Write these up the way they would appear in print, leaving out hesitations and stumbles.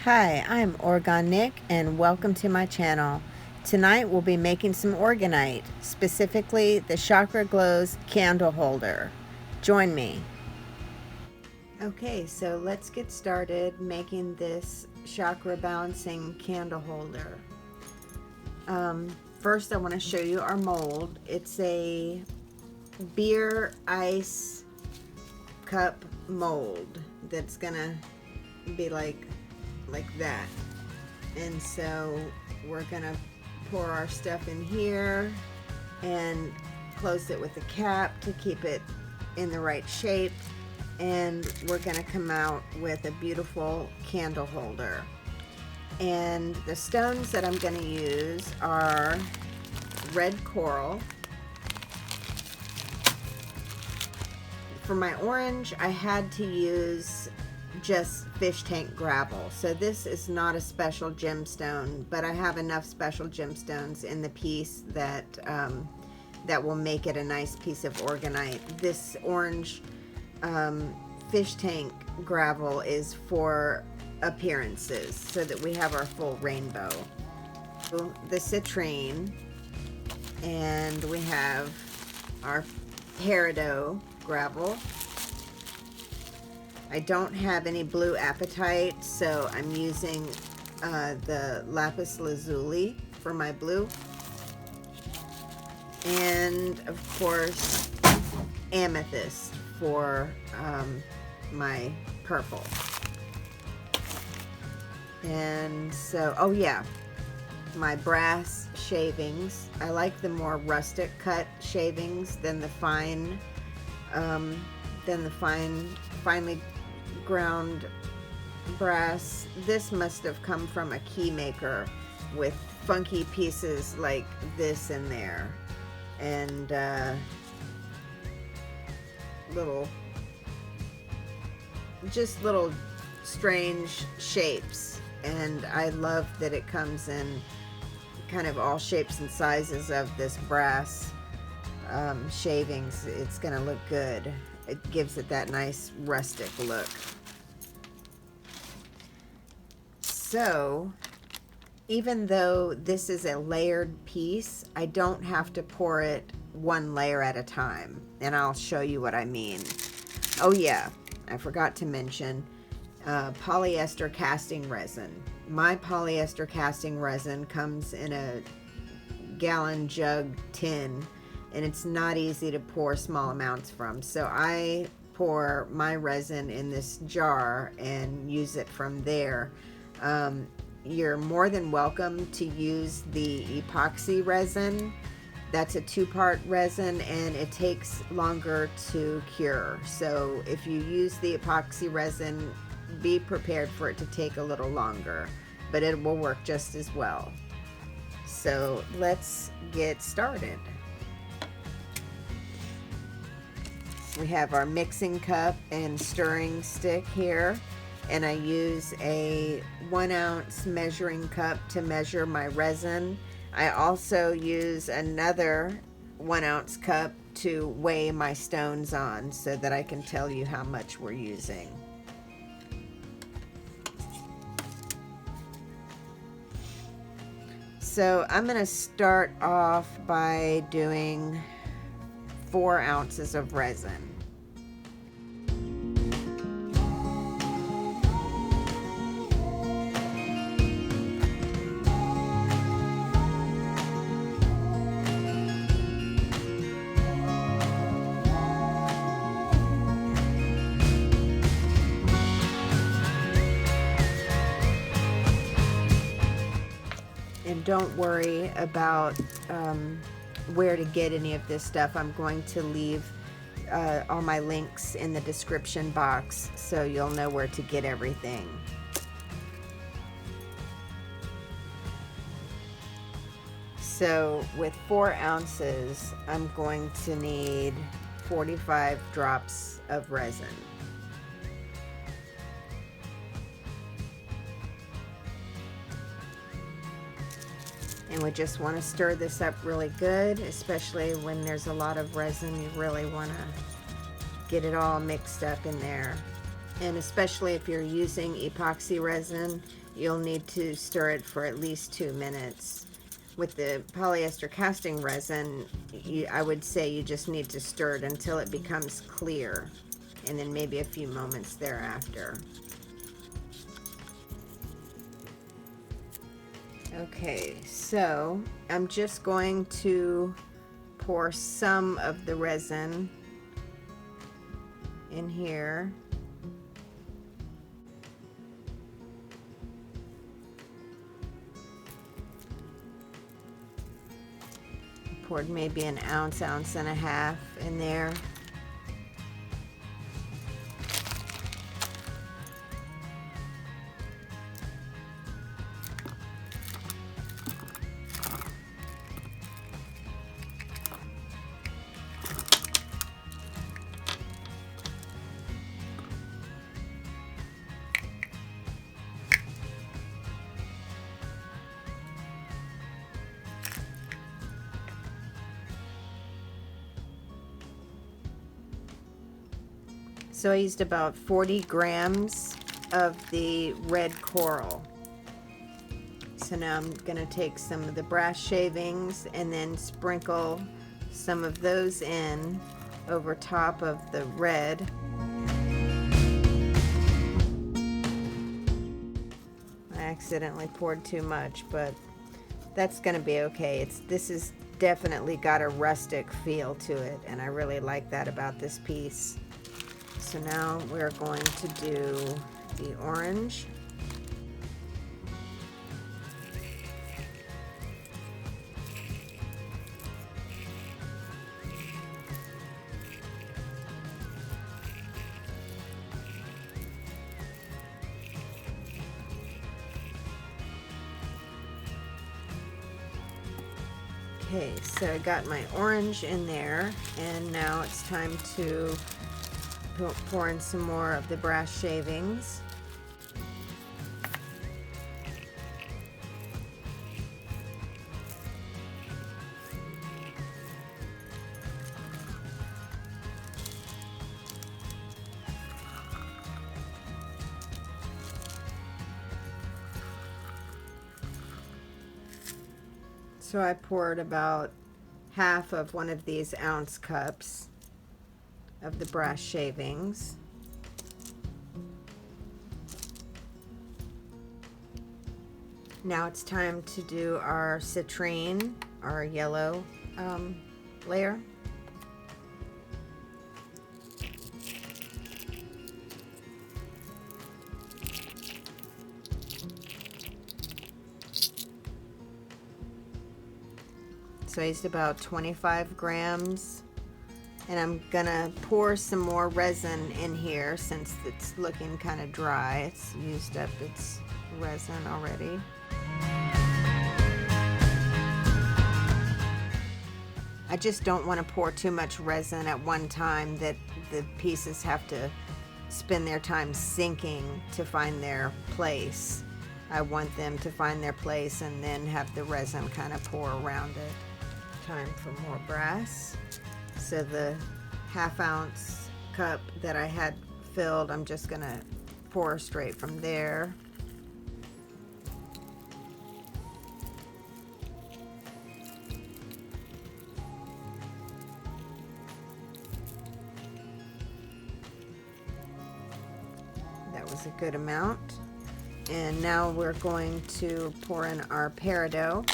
Hi, I'm Orgone and welcome to my channel. Tonight we'll be making some Orgonite, specifically the Chakra Glows candle holder. Join me. Okay, so let's get started making this chakra balancing candle holder. First I want to show you our mold. It's a beer ice cup mold that's gonna be like that. And so we're gonna pour our stuff in here and close it with a cap to keep it in the right shape, and we're gonna come out with a beautiful candle holder. And the stones that I'm gonna use are red coral. For my orange, I had to use just fish tank gravel. So this is not a special gemstone, but I have enough special gemstones in the piece that that will make it a nice piece of Orgonite. This orange fish tank gravel is for appearances, so that we have our full rainbow. The citrine, and we have our peridot gravel. I don't have any blue apatite, so I'm using the LAPIS LAZULI for my blue. And of course, amethyst for my purple. And so, oh yeah, my brass shavings. I like the more rustic cut shavings than the fine, finely ground brass. This must have come from a key maker with funky pieces like this in there, and little strange shapes. And I love that it comes in kind of all shapes and sizes of this brass shavings. It's gonna look good. It gives it that nice rustic look. So even though this is a layered piece, I don't have to pour it one layer at a time, and I'll show you what I mean. Oh yeah, I forgot to mention polyester casting resin. My polyester casting resin comes in a gallon jug tin, and it's not easy to pour small amounts from. So I pour my resin in this jar and use it from there. You're more than welcome to use the epoxy resin. That's a 2-part resin, and it takes longer to cure. So if you use the epoxy resin, be prepared for it to take a little longer, but it will work just as well. So let's get started. We have our mixing cup and stirring stick here, and I use a 1-ounce measuring cup to measure my resin. I also use another 1-ounce cup to weigh my stones on, so that I can tell you how much we're using. So I'm going to start off by doing 4 ounces of resin. And don't worry about where to get any of this stuff. I'm going to leave all my links in the description box, so you'll know where to get everything. So with 4 ounces, I'm going to need 45 drops of resin. And we just want to stir this up really good, especially when there's a lot of resin. You really want to get it all mixed up in there. And especially if you're using epoxy resin, you'll need to stir it for at least 2 minutes. With the polyester casting resin, I would say you just need to stir it until it becomes clear, and then maybe a few moments thereafter. Okay, so I'm just going to pour some of the resin in here. Poured maybe an ounce, ounce and a half in there. So I used about 40 grams of the red coral. So now I'm going to take some of the brass shavings and then sprinkle some of those in over top of the red. I accidentally poured too much, but that's going to be okay. This is definitely got a rustic feel to it, and I really like that about this piece. So now we're going to do the orange. Okay, so I got my orange in there, and now it's time to pour in some more of the brass shavings. So I poured about half of one of these ounce cups of the brass shavings. Now it's time to do our citrine, our yellow layer. So I used about 25 grams. And I'm gonna pour some more resin in here since it's looking kind of dry. It's used up its resin already. I just don't want to pour too much resin at one time that the pieces have to spend their time sinking to find their place. I want them to find their place and then have the resin kind of pour around it. Time for more brass. So the half-ounce cup that I had filled, I'm just going to pour straight from there. That was a good amount. And now we're going to pour in our peridot.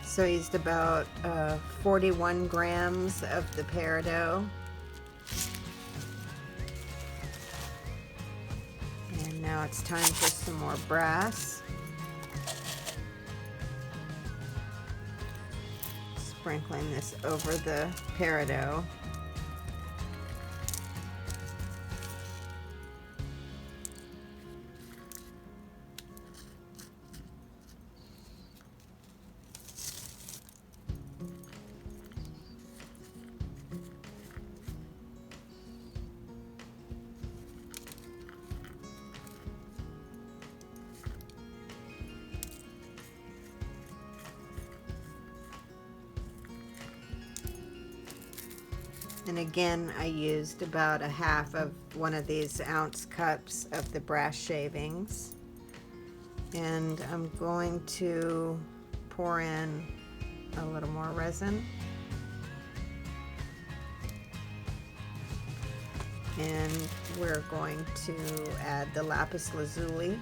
So I used about 41 grams of the peridot. And now it's time for some more brass. Sprinkling this over the peridot. And again, I used about a half of one of these ounce cups of the brass shavings. And I'm going to pour in a little more resin. And we're going to add the lapis lazuli.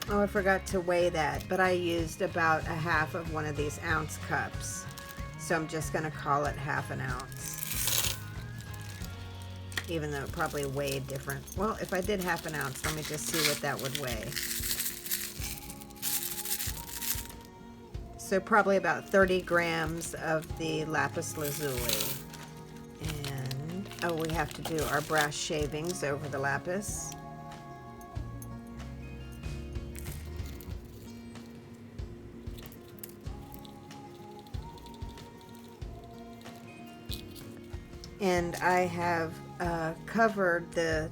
Oh, I forgot to weigh that, but I used about a half of one of these ounce cups. So I'm just going to call it half an ounce. Even though it probably weighed different. Well, if I did half an ounce, let me just see what that would weigh. So probably about 30 grams of the lapis lazuli. And, oh, we have to do our brass shavings over the lapis. And I have covered the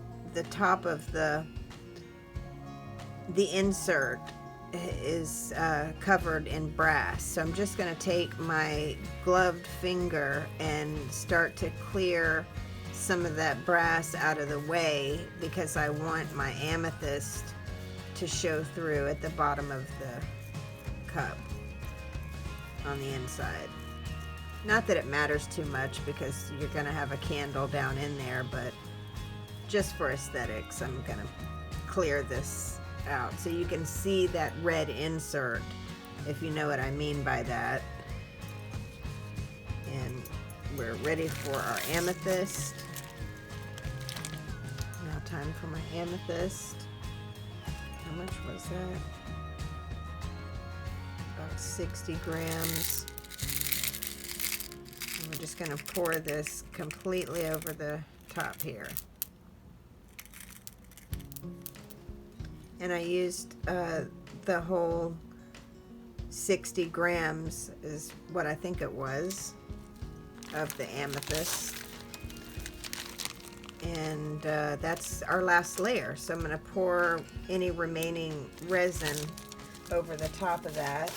top of the insert is covered in brass. So I'm just going to take my gloved finger and start to clear some of that brass out of the way, because I want my amethyst to show through at the bottom of the cup on the inside. Not that it matters too much, because you're going to have a candle down in there, but just for aesthetics, I'm going to clear this out so you can see that red insert, if you know what I mean by that. And we're ready for our amethyst. Now time for my amethyst. How much was that? About 60 grams. We're just going to pour this completely over the top here. And I used the whole 60 grams is what I think it was of the amethyst. And that's our last layer. So I'm going to pour any remaining resin over the top of that.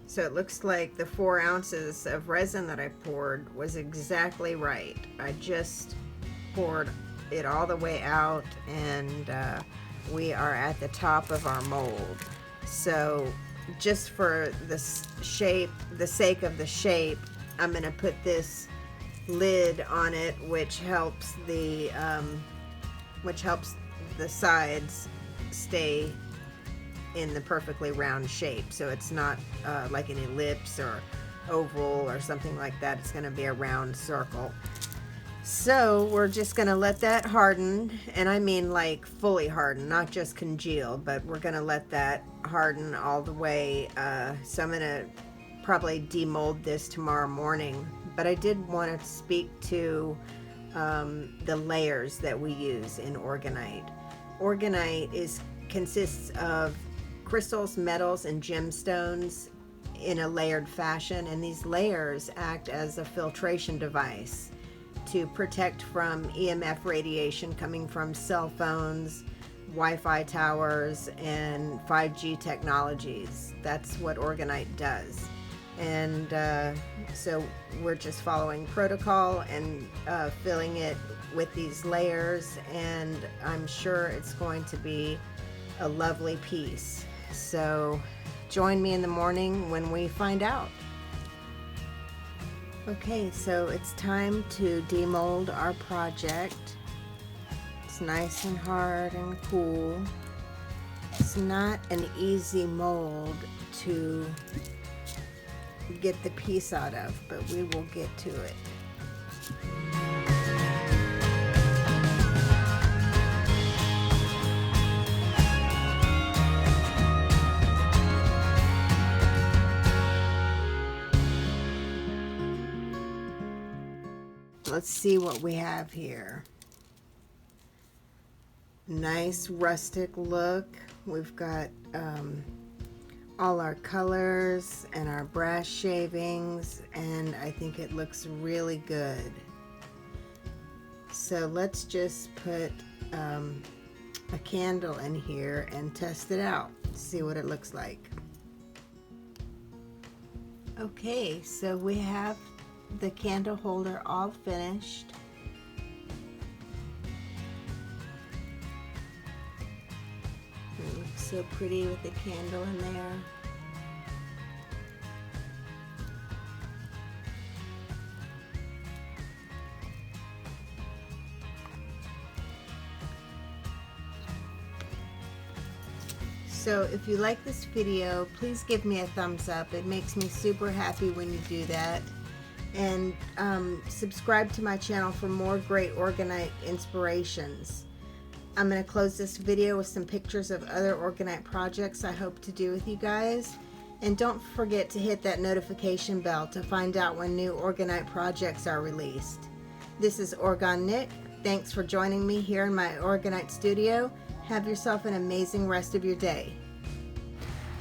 So it looks like the 4 ounces of resin that I poured was exactly right. I just poured it all the way out, and we are at the top of our mold. So just for the shape, the sake of the shape, I'm going to put this lid on it, which helps the sides stay in the perfectly round shape, so it's not like an ellipse or oval or something like that. It's going to be a round circle. So we're just going to let that harden, and I mean like fully harden, not just congeal, but we're going to let that harden all the way. So I'm going to probably demold this tomorrow morning, but I did want to speak to the layers that we use in Orgonite. Orgonite consists of crystals, metals, and gemstones in a layered fashion, and these layers act as a filtration device to protect from EMF radiation coming from cell phones, Wi-Fi towers, and 5G technologies. That's what Orgonite does. And so we're just following protocol and filling it with these layers, and I'm sure it's going to be a lovely piece. So join me in the morning when we find out. Okay, so it's time to demold our project. It's nice and hard and cool. It's not an easy mold to get the piece out of, but we will get to it. Let's see what we have here. Nice rustic look. We've got all our colors and our brass shavings, and I think it looks really good. So let's just put a candle in here and test it out, see what it looks like. Okay, so we have the candle holder all finished. It looks so pretty with the candle in there. So if you like this video, please give me a thumbs up. It makes me super happy when you do that. And subscribe to my channel for more great Orgonite inspirations. I'm going to close this video with some pictures of other Orgonite projects I hope to do with you guys. And don't forget to hit that notification bell to find out when new Orgonite projects are released. This is Orgone Nick. Thanks for joining me here in my Orgonite studio. Have yourself an amazing rest of your day.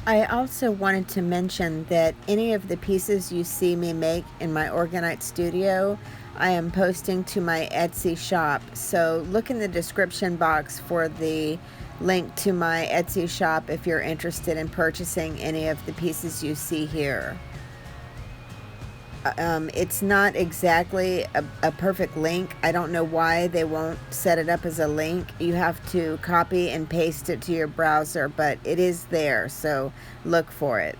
I also wanted to mention that any of the pieces you see me make in my Orgonite studio, I am posting to my Etsy shop. So look in the description box for the link to my Etsy shop if you're interested in purchasing any of the pieces you see here. It's not exactly a perfect link. I don't know why they won't set it up as a link. You have to copy and paste it to your browser, but it is there, so look for it.